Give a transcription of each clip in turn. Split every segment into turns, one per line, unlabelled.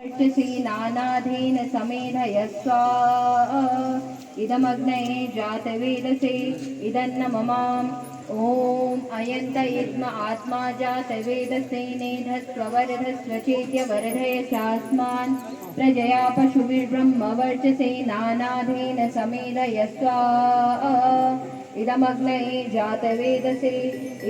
नानाधेन समेधयस्व इदमग्नये जातवेदसे इदन्न ममाम् ॐ अयन्त इद्म आत्मा जातवेदसे नेधस्ववर्धस्व चेत्य वर्धय चास्मान् प्रजया पशुभिर्ब्रह्मवर्चसे नानाधेन समेधयस्व इदमग्नये जातवेदसे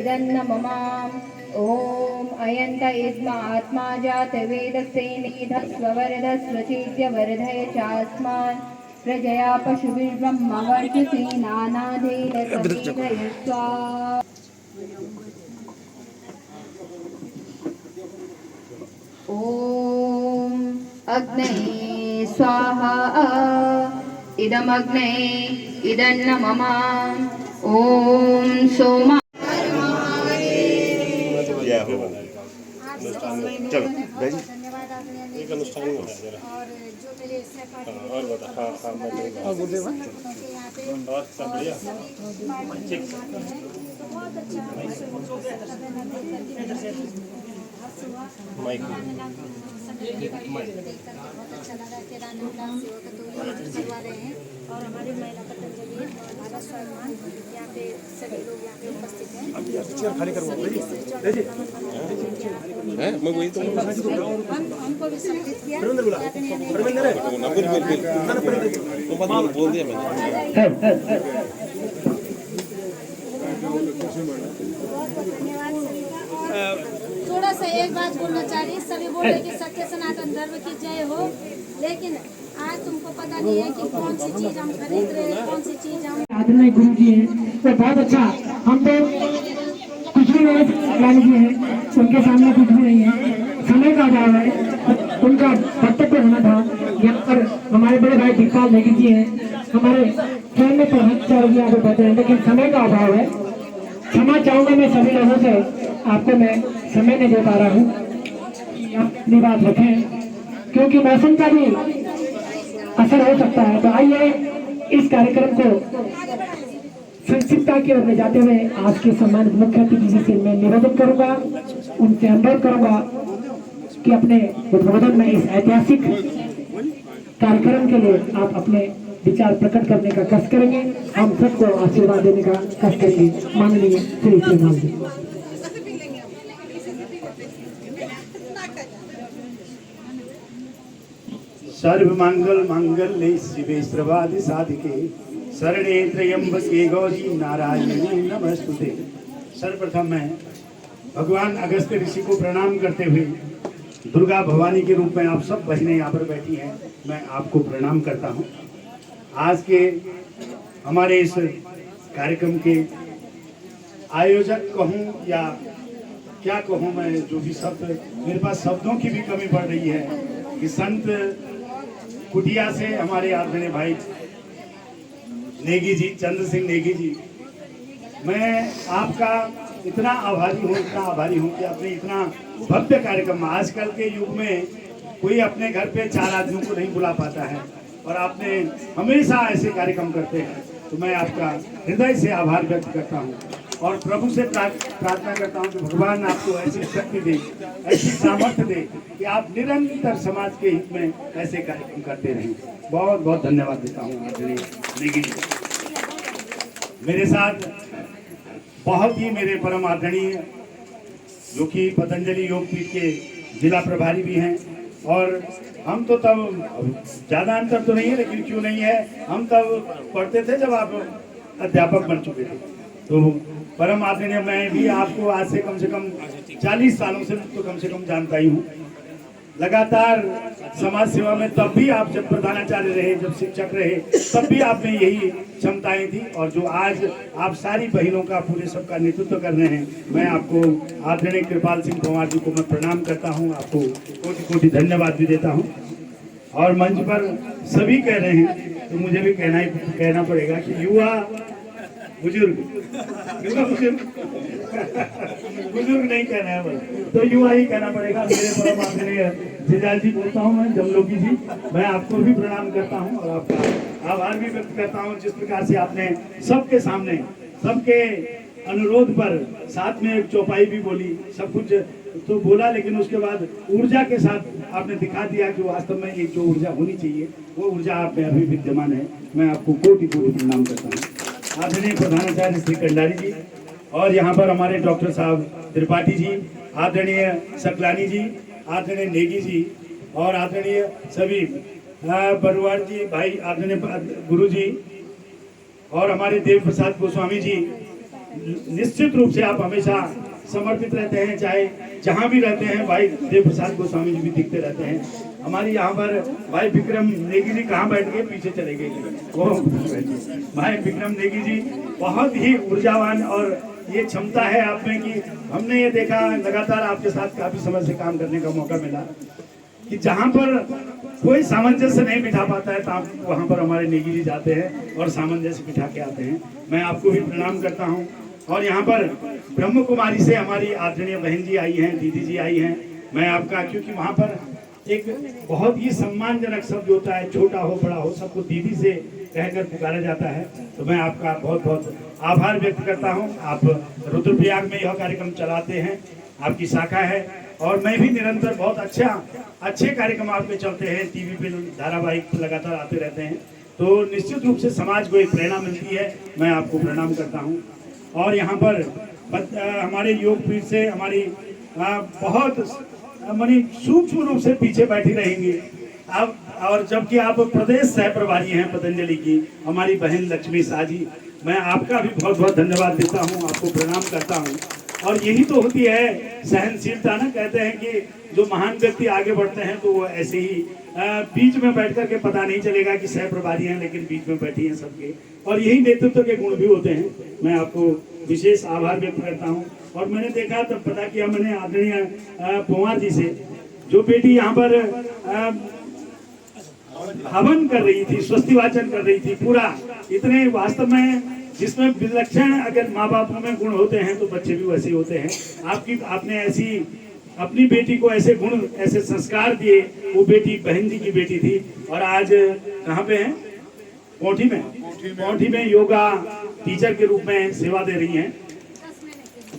इदन्न ममाम् ॐ अयन्त इद्म आत्मा जातवेदसे नेधस्व वर्धस्व चेत्य वर्धय चास्मान् प्रजया पशुभिर्ब्रह्मवर्चसे नानाधेन समेधयस्व ॐ अग्नये स्वाहा इदमग्नये इदन्न ममाम् ॐ सोमा
चलो
धन्यवाद
एक अनुष्ठान में
और जो मेरे सहपाठी
और बता हाँ हाँ मैं और सब बढ़िया ठीक
बहुत अच्छा
माइक
बहुत अच्छा लगा केदारनाथ दास सेवा का तो ये करवा रहे हैं और हमारे महिला पतंजलि भारत स्वाभिमान यहाँ पे सभी लोग यहाँ पे उपस्थित हैं
मैं वही तो
हमको भी सम्मिलित किया
बोल दिया मैंने
धन्यवाद सभी का और थोड़ा सा एक बात बोलना चाह रही सभी बोल रहे कि सत्य सनातन धर्म की जय हो लेकिन आज तुमको पता नहीं है कि कौन सी चीज हम खरीद रहे हैं कौन सी चीज हम
आदरणीय गुरु जी हैं तो बहुत अच्छा हम तो कुछ भी नहीं ज्ञान जी हैं उनके सामने कुछ भी नहीं है समय का अभाव है उनका वक्तव्य होना था यहाँ पर हमारे बड़े भाई दीपाल नेगी जी हैं हमारे ट्रेन में प्रधानाचार्य यहाँ पे बैठे हैं लेकिन समय का अभाव है क्षमा चाहूंगा मैं सभी लोगों से आपको मैं समय नहीं दे पा रहा हूँ आप अपनी बात रखें क्योंकि मौसम का भी असर हो सकता है तो आइए इस कार्यक्रम को संक्षिप्तता की ओर ले जाते हुए आज के सम्मानित मुख्य अतिथि जी से मैं निवेदन करूंगा उनसे अनुरोध करूंगा कि अपने उद्बोधन में इस ऐतिहासिक कार्यक्रम के लिए आप अपने विचार प्रकट करने का कष्ट करेंगे हम सबको आशीर्वाद देने का कष्ट करेंगे माननीय श्री श्रीमान जी
सर्वमंगल मांगल्ये शिवे सर्वादि साधिके शरणे त्र्यंबके गौरी नारायणी नमस्तुते। सर्वप्रथम मैं भगवान अगस्त्य ऋषि को प्रणाम करते हुए दुर्गा भवानी के रूप में आप सब बहनें यहाँ पर बैठी हैं मैं आपको प्रणाम करता हूँ। आज के हमारे इस कार्यक्रम के आयोजक कहूँ या क्या कहूँ मैं जो भी शब्द मेरे पास शब्दों की भी कमी पड़ रही है कि संत कुटिया से हमारे आदरणीय भाई नेगी जी चंद्र सिंह नेगी जी मैं आपका इतना आभारी हूँ कि आपने इतना भव्य कार्यक्रम आजकल के युग में कोई अपने घर पे 4 आदमियों को नहीं बुला पाता है और आपने हमेशा ऐसे कार्यक्रम करते हैं तो मैं आपका हृदय से आभार व्यक्त करता हूँ और प्रभु से प्रार्थना करता हूँ कि भगवान आपको ऐसी शक्ति दे ऐसी सामर्थ्य दे कि आप निरंतर समाज के हित में ऐसे कार्यक्रम करते रहें। बहुत बहुत धन्यवाद देता हूँ आदरणीय नेगी जी। मेरे साथ बहुत ही मेरे परम आदरणीय जो कि पतंजलि योगपीठ के जिला प्रभारी भी हैं और हम तो तब ज़्यादा अंतर तो नहीं है लेकिन क्यों नहीं है हम तब पढ़ते थे जब आप अध्यापक बन चुके थे तो परम आदरणीय मैं भी आपको आज से कम 40 सालों से तो कम जानता ही हूँ। लगातार समाज सेवा में तब भी आप जब प्रधानाचार्य रहे जब शिक्षक रहे तब भी आप में यही क्षमताएं थी और जो आज आप सारी बहनों का पूरे सबका नेतृत्व कर रहे हैं मैं आपको आदरणीय कृपाल सिंह पंवार जी को मैं प्रणाम करता हूं आपको कोटि कोटि धन्यवाद भी देता हूं और मंच पर सभी कह रहे हैं तो मुझे भी कहना पड़ेगा कि युवा बुजुर्ग बुजुर्ग नहीं कहना है तो युवा ही कहना पड़ेगा। मेरे परम आदरणीय जिजाल जी बोलता हूँ मैं जमलोकी जी मैं आपको भी प्रणाम करता हूँ और आपका आभार भी व्यक्त करता हूँ जिस प्रकार से आपने सबके सामने सबके अनुरोध पर साथ में एक चौपाई भी बोली सब कुछ तो बोला, लेकिन उसके बाद ऊर्जा के साथ आपने दिखा दिया कि वास्तव में एक जो ऊर्जा होनी चाहिए वो ऊर्जा आप में अभी विद्यमान है। मैं आपको कोटि कोटि प्रणाम करता हूँ। आदरणीय प्रधानाचार्य श्री कंडारी जी, और यहाँ पर हमारे डॉक्टर साहब त्रिपाठी जी, आदरणीय सकलानी जी, आदरणीय नेगी जी, और आदरणीय सभी बरुआर जी भाई, आदरणीय गुरु जी, और हमारे देव प्रसाद गोस्वामी जी। निश्चित रूप से आप हमेशा समर्पित रहते हैं, चाहे जहाँ भी रहते हैं। भाई देव प्रसाद गोस्वामी जी भी दिखते रहते हैं। हमारी यहाँ पर भाई विक्रम नेगी जी कहाँ बैठ गए, पीछे चले गए वो भाई विक्रम नेगी जी बहुत ही ऊर्जावान, और ये क्षमता है आप में कि हमने ये देखा लगातार आपके साथ काफी समय से काम करने का मौका मिला कि जहाँ पर कोई सामंजस्य नहीं बिठा पाता है तो आप वहाँ पर हमारे नेगी जी जाते हैं और सामंजस्य बिठा के आते हैं। मैं आपको भी प्रणाम करता हूँ। और यहाँ पर ब्रह्म कुमारी से हमारी आदरणीय बहन जी आई हैं, दीदी जी आई हैं। मैं आपका, क्योंकि वहाँ पर एक बहुत ही सम्मानजनक शब्द होता है, छोटा हो बड़ा हो सबको दीदी से कहकर पुकारा जाता है, तो मैं आपका बहुत बहुत आभार व्यक्त करता हूँ। आप रुद्रप्रयाग में यह कार्यक्रम चलाते हैं, आपकी शाखा है, और मैं भी निरंतर बहुत अच्छे कार्यक्रम आपके चलते हैं, टीवी पे धारावाहिक लगातार आते रहते हैं, तो निश्चित रूप से समाज को एक प्रेरणा मिलती है। मैं आपको प्रणाम करता हूँ। और यहाँ पर हमारे योग पीठ से हमारी बहुत मानी सूक्ष्म रूप से पीछे बैठी रहेंगी अब, और जबकि आप प्रदेश सह प्रभारी हैं पतंजलि की, हमारी बहन लक्ष्मी शाह जी, मैं आपका भी बहुत बहुत धन्यवाद देता हूँ, आपको प्रणाम करता हूँ। और यही तो होती है सहनशीलता ना। कहते हैं कि जो महान व्यक्ति आगे बढ़ते हैं तो वो ऐसे ही बीच में बैठ करके पता नहीं चलेगा कि सह प्रभारी हैं, लेकिन बीच में बैठी हैं सबके, और यही नेतृत्व के गुण भी होते हैं। मैं आपको विशेष आभार व्यक्त करता हूँ। और मैंने देखा तब पता किया मैंने आदरणीय पंवार जी से, जो बेटी यहाँ पर हवन कर रही थी, स्वस्ति वाचन कर रही थी, पूरा इतने वास्तव में जिसमें विलक्षण अगर माँ बापों में गुण होते हैं तो बच्चे भी वैसे होते हैं। आपने ऐसी अपनी बेटी को ऐसे गुण, ऐसे संस्कार दिए। वो बेटी बहन जी की बेटी थी, और आज कहाँ पे है, कोठी में योगा टीचर के रूप में सेवा दे रही हैं।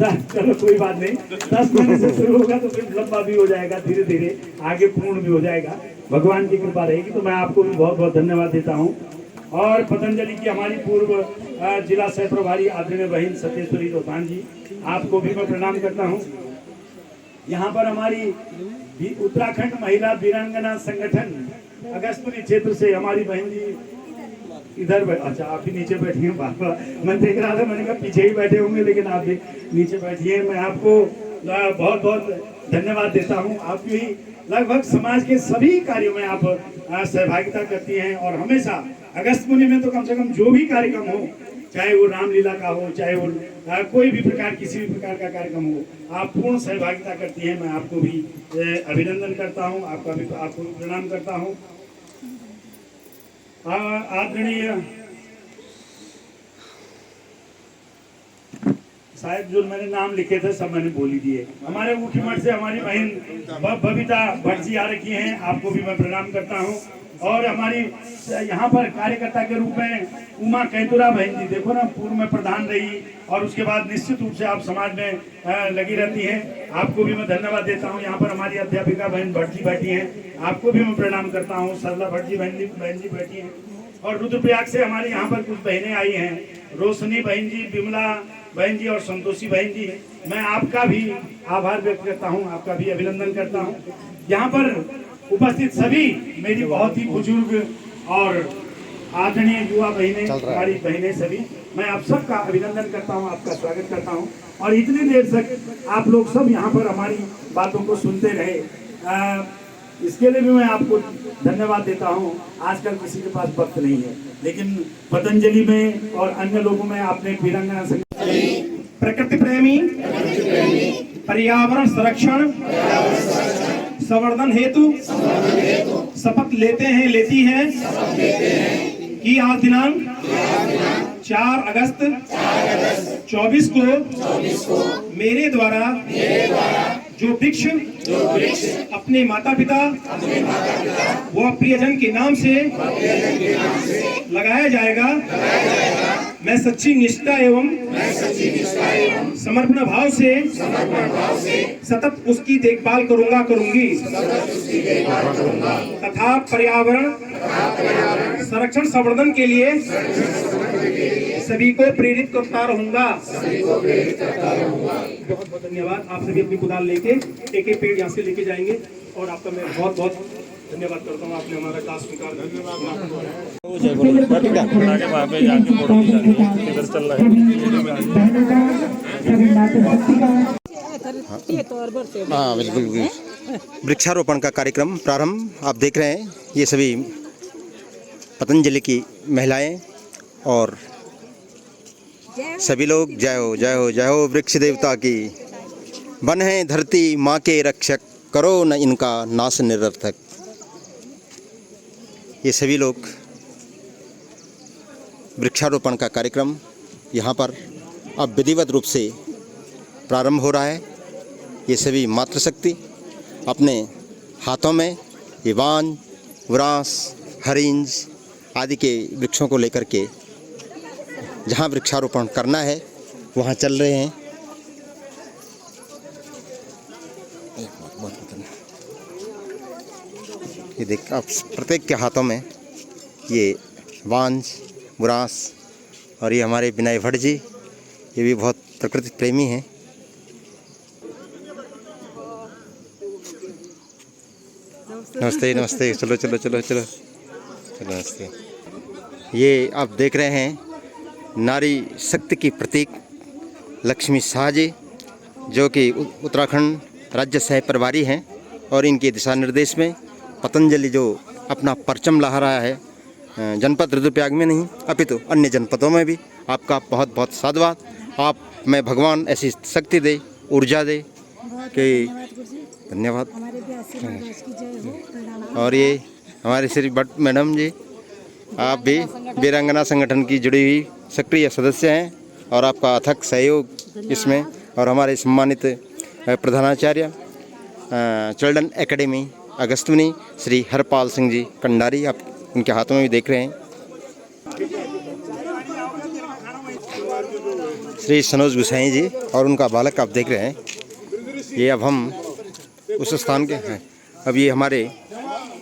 चलो कोई बात नहीं, 10 महीने से शुरू होगा तो फिर लंबा भी हो जाएगा, धीरे धीरे आगे पूर्ण भी हो जाएगा, भगवान की कृपा रहेगी। तो मैं आपको भी बहुत बहुत धन्यवाद देता हूँ। और पतंजलि की हमारी पूर्व जिला सह प्रभारी आदरणीय बहन सत्येश्वरी रोहतान जी, आपको भी मैं प्रणाम करता हूँ। यहाँ पर हमारी उत्तराखंड महिला वीरांगना संगठन अगस्तपुरी क्षेत्र से हमारी बहन जी इधर अच्छा आप भी नीचे बैठी हैं। बाबा मैं देख रहा था, मैंने कहा पीछे ही बैठे होंगे, लेकिन आप भी नीचे बैठिए। मैं आपको बहुत बहुत धन्यवाद देता हूँ। आप भी लगभग समाज के सभी कार्यों में आप सहभागिता करती हैं, और हमेशा अगस्त मुनि में तो कम से कम जो भी कार्यक्रम हो, चाहे वो रामलीला का हो, चाहे वो कोई भी प्रकार, किसी भी प्रकार का कार्यक्रम हो, आप पूर्ण सहभागिता करती हैं। मैं आपको भी अभिनंदन करता हूँ, आपको भी प्रणाम करता हूँ। आदरणीय शायद जो मैंने नाम लिखे थे सब मैंने बोल ही दिए। हमारे मुख्य मठ से हमारी बहन बबीता भट्ट जी आ रखी हैं, आपको भी मैं प्रणाम करता हूँ। और हमारी यहाँ पर कार्यकर्ता के रूप में उमा कैतुरा बहन जी, देखो ना, पूर्व में प्रधान रही और उसके बाद निश्चित रूप से आप समाज में लगी रहती हैं, आपको भी मैं धन्यवाद देता हूँ। यहाँ पर हमारी अध्यापिका बहन भट्ट जी बैठी हैं, आपको भी मैं प्रणाम करता हूँ। सरला भट्ट जी बहन जी बैठी हैं। और रुद्रप्रयाग से हमारे यहाँ पर कुछ बहनें आई हैं, रोशनी बहन जी, विमला बहन जी और संतोषी बहन जी, मैं आपका भी आभार व्यक्त करता हूँ, आपका भी अभिनंदन करता हूँ। यहाँ पर उपस्थित सभी मेरी बहुत ही बुजुर्ग और आदरणीय युवा बहनें, हमारी बहनें सभी, मैं आप सबका अभिनंदन करता हूँ, आपका स्वागत करता हूँ। और इतनी देर तक आप लोग सब यहाँ पर हमारी बातों को सुनते रहे, इसके लिए भी मैं आपको धन्यवाद देता हूँ। आजकल किसी के पास वक्त नहीं है, लेकिन पतंजलि में और अन्य लोगों में आपने वीरांगना प्रकृति प्रेमी, पर्यावरण संरक्षण संवर्धन हेतु शपथ लेती हैं कि आज दिनांक 4 अगस्त 24 को मेरे द्वारा जो वृक्ष अपने माता पिता व प्रियजन के नाम से लगाया जाएगा, मैं सच्ची निष्ठा एवं समर्पण भाव से सतत उसकी देखभाल करूंगी तथा पर्यावरण संरक्षण संवर्धन के लिए सभी को प्रेरित करता रहूंगा। बहुत बहुत धन्यवाद। आप सभी अपनी कुदाल लेके एक एक पेड़ यहाँ से लेके जाएंगे और आपका मैं बहुत बहुत धन्यवाद करता हूँ। आपने हमारा टास्क स्वीकार
वहाँ पे जाके फोटो खिंचानी इधर चल रहा है।
हाँ बिल्कुल। वृक्षारोपण का कार्यक्रम प्रारंभ आप देख रहे हैं। ये सभी पतंजलि की महिलाएं और सभी लोग जय हो जय हो जय हो वृक्ष देवता की। वन है धरती माँ के रक्षक, करो न इनका नाश निरर्थक। ये सभी लोग वृक्षारोपण का कार्यक्रम यहाँ पर अब विधिवत रूप से प्रारंभ हो रहा है। ये सभी मातृशक्ति अपने हाथों में ये वान, व्रांस, हरिंज आदि के वृक्षों को लेकर के जहाँ वृक्षारोपण करना है वहाँ चल रहे हैं। ये देख आप प्रत्येक के हाथों में ये वांझ, बुरांस और ये हमारे विनय भट्ट जी, ये भी बहुत प्रकृति प्रेमी हैं। नमस्ते नमस्ते, चलो चलो चलो चलो चलो नमस्ते। ये आप देख रहे हैं नारी शक्ति की प्रतीक लक्ष्मी शाह जी, जो कि उत्तराखंड राज्य सह प्रभारी हैं और इनके दिशा निर्देश में पतंजलि जो अपना परचम लहरा रहा है जनपद रुद्रप्रयाग में नहीं अपितु अन्य जनपदों में भी, आपका बहुत बहुत साधुवाद। आप में भगवान ऐसी शक्ति दे, ऊर्जा दे कि धन्यवाद। और ये हमारे श्री भट्ट मैडम जी, आप भी वीरांगना संगठन की जुड़ी हुई सक्रिय सदस्य हैं और आपका अथक सहयोग इसमें। और हमारे सम्मानित प्रधानाचार्य चिल्ड्रन एकेडमी अगस्तविनी श्री हरपाल सिंह जी कंडारी, आप उनके हाथों में भी देख रहे हैं। श्री सनोज गुसाई जी और उनका बालक आप देख रहे हैं। ये अब हम उस स्थान के हैं। अब ये हमारे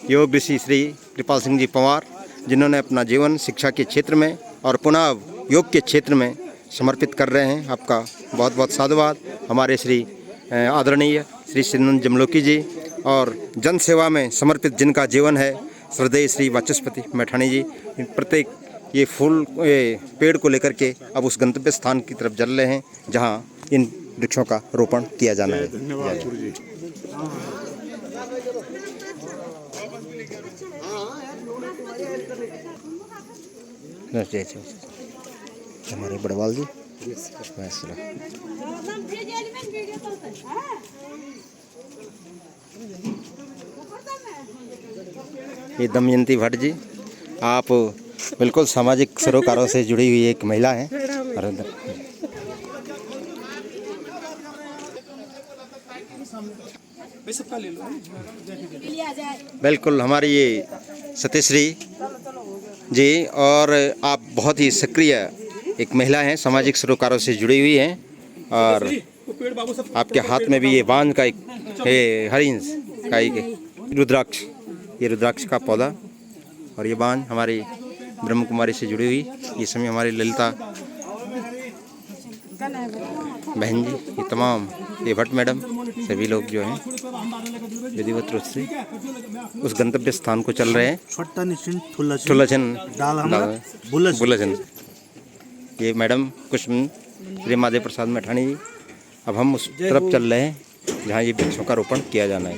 योग ऋषि श्री कृपाल सिंह जी पंवार, जिन्होंने अपना जीवन शिक्षा के क्षेत्र में और पुनः योग के क्षेत्र में समर्पित कर रहे हैं। आपका बहुत बहुत साधुवाद। हमारे श्री आदरणीय श्री सिन्नन जमलोकी जी और जन सेवा में समर्पित जिनका जीवन है, श्रद्धेय श्री वाचस्पति मैठाणी जी, प्रत्येक ये फूल पेड़ को लेकर के अब उस गंतव्य स्थान की तरफ चल रहे हैं जहां इन वृक्षों का रोपण किया जाना है।
धन्यवाद गुरु जी।
हमारे बड़वाल जी ये दमयंती भट्ट जी, आप बिल्कुल सामाजिक सरोकारों से जुड़ी हुई एक महिला हैं। बिल्कुल हमारी ये सत्यश्री जी, और आप बहुत ही सक्रिय एक महिला हैं, सामाजिक सरोकारों से जुड़ी हुई हैं। और आपके हाथ में भी ये बांध का एक हरिंस का एक रुद्राक्ष, ये रुद्राक्ष का पौधा और ये बांध हमारी ब्रह्म कुमारी से जुड़ी हुई। ये समय हमारी ललिता बहन जी, ये तमाम ये भट्ट मैडम, सभी लोग जो हैं विधिवत रूप से उस गंतव्य स्थान को चल रहे हैं। बुलाचन ये मैडम कुसुम श्री माधव प्रसाद मैठाणी जी। अब हम उस तरफ चल रहे हैं जहाँ ये वृक्षों का रोपण किया जाना है।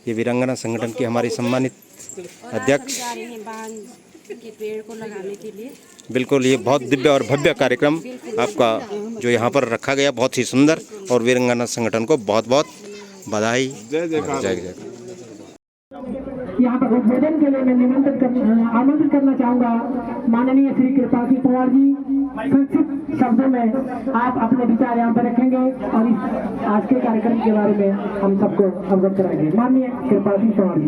ये वीरांगना संगठन की हमारी सम्मानित अध्यक्ष
के पेड़ को लगाने के लिए।
बिल्कुल ये बहुत दिव्य और भव्य कार्यक्रम आपका जो यहाँ पर रखा गया, बहुत ही सुंदर, और वीरांगना संगठन को बहुत बहुत बधाई। जय जय।
यहाँ पर उद्बोधन के लिए मैं आमंत्रित करना चाहूँगा माननीय श्री कृपाल सिंह पंवार जी। संक्षिप्त शब्दों में आप अपने विचार यहाँ पर रखेंगे और इस आज के कार्यक्रम के बारे में हम सबको अवगत कराएंगे। माननीय कृपाल सिंह पंवार जी।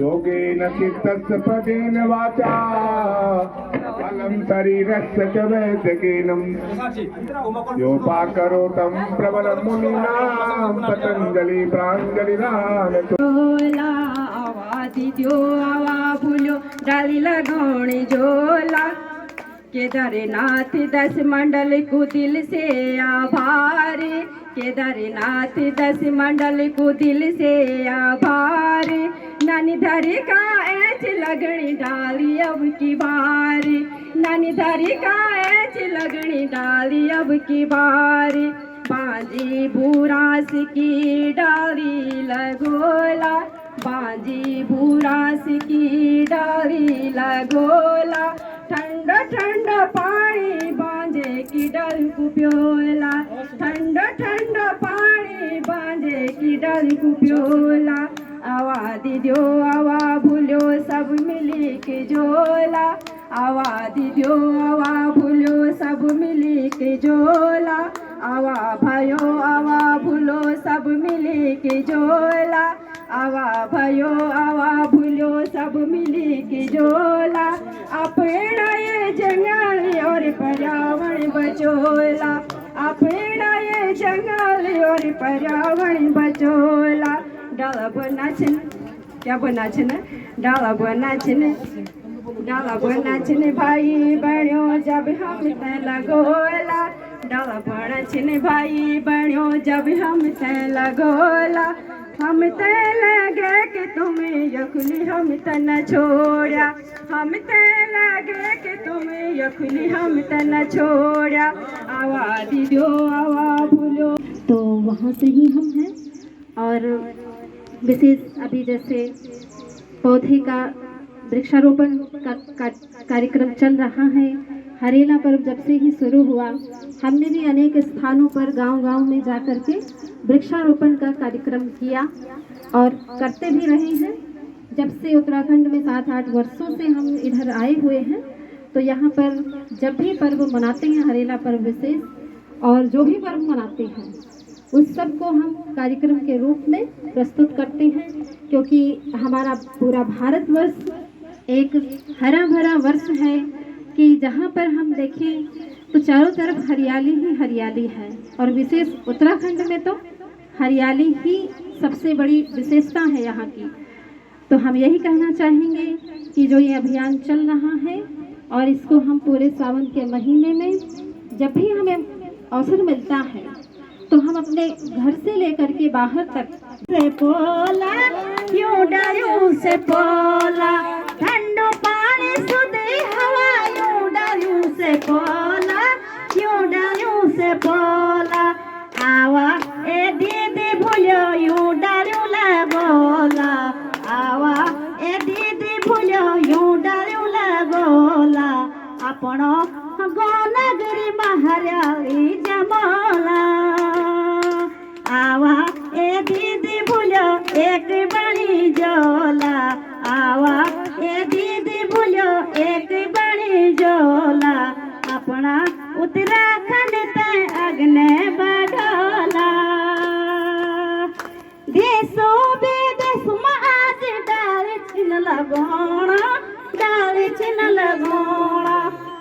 योगेन चित्तस्य पदेन वाचा अलम शरीरस्य च वैद्यकेनम योपाकरोतं प्रबलं मुनीनां पतंजलि प्रांजलिदान
झोला आवादी द्यो आवा भूलो डाली लगोणी झोला केदारनाथ 10 मंडल को दिल से आभार केदारनाथ 10 मंडल को दिल से आभार नानी धरी का ऐच लगनी डाली अब की बार नानी धरी का ऐच लगनी डाली अब की बार बाजी बुरास की डाली लगोला बाजी बुरास की डाली लगोला ठंडा ठंडा पानी बांझे की डल को प्योला ठंडा ठंडा पानी बांझे की डल को प्योला आवादी दो आवा भूलो सब मिली के झोला आवादी दो आवा भूलो सब मिली के झोला आवा भयो आवा भूलो सब मिली के झोला आवा भयो आवा भूलो सब मिली के झोला अपना ये जंगल और पर्यावरण बचोला अपना ये जंगल और पर्यावरण बचोला डाला बना छन क्या बना छन डाला बना छन भाई बहनों जब हम ते लगोला डाला बना छन भाई बहनों जब हम ते लगोला हम ते लगे कि तुम्हें यखुली हम ते न छोड़ा हम ते लगे कि तुम्हें यखुली हम ते न छोड़ा आवादी दो आवा भूलो।
तो वहाँ से ही हम हैं और विशेष अभी जैसे पौधे का वृक्षारोपण का कार्यक्रम चल रहा है। हरेला पर्व जब से ही शुरू हुआ हमने भी अनेक स्थानों पर गांव-गांव में जाकर के वृक्षारोपण का कार्यक्रम किया और करते भी रहे हैं। जब से उत्तराखंड में 7-8 वर्षों से हम इधर आए हुए हैं तो यहाँ पर जब भी पर्व मनाते हैं हरेला पर्व विशेष और जो भी पर्व मनाते हैं उस सब को हम कार्यक्रम के रूप में प्रस्तुत करते हैं क्योंकि हमारा पूरा भारतवर्ष एक हरा भरा वर्ष है कि जहाँ पर हम देखें तो चारों तरफ हरियाली ही हरियाली है और विशेष उत्तराखंड में तो हरियाली ही सबसे बड़ी विशेषता है यहाँ की। तो हम यही कहना चाहेंगे कि जो ये अभियान चल रहा है और इसको हम पूरे सावन के महीने में जब भी हमें अवसर मिलता है तो हम अपने घर से लेकर के बाहर तक
से पोला क्यों डरू से पोला ठंडो पानी सुधी हवा यूं डरू से पोला क्यों डरू से पोला आवा ए दीदी भूलो यूं डरू ला बोला आवा ए दीदी भूलो यूं डरू ला बोला अपनो गोनगरी महराली जमोला आवा ए दीदी भूलो एक बड़ी जोला आवा ए दीदी भूलो एक बड़ी जोला अपना उत्तराखंड ते अग्ने बढ़ोला देशो विदेश में आज डाल छिन लगोना डाल छिन लगोना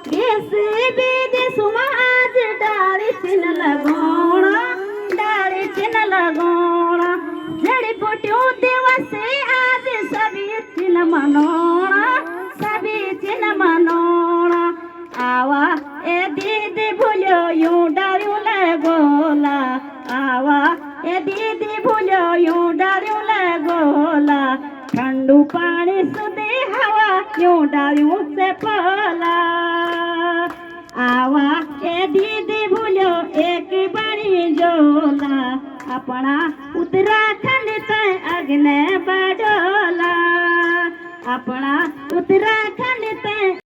देश विदेश में आज डाल छिन लगोना डाल छिन लगोना जड़ी बूटियों दिवस आज सभी छिन मनोना सभी छिन मनोना आवा ए दीदी भूलो यूं डरू लगोला आवा ए दीदी भूलो यूं डरू लगोला ठंडू पानी सुधी हवा यूं डरू से पोला आवा ए दीदी भूलो एक बड़ी जोला अपना उत्तराखंड ते अग्ने बढ़ोला अपना उत्तराखंड ते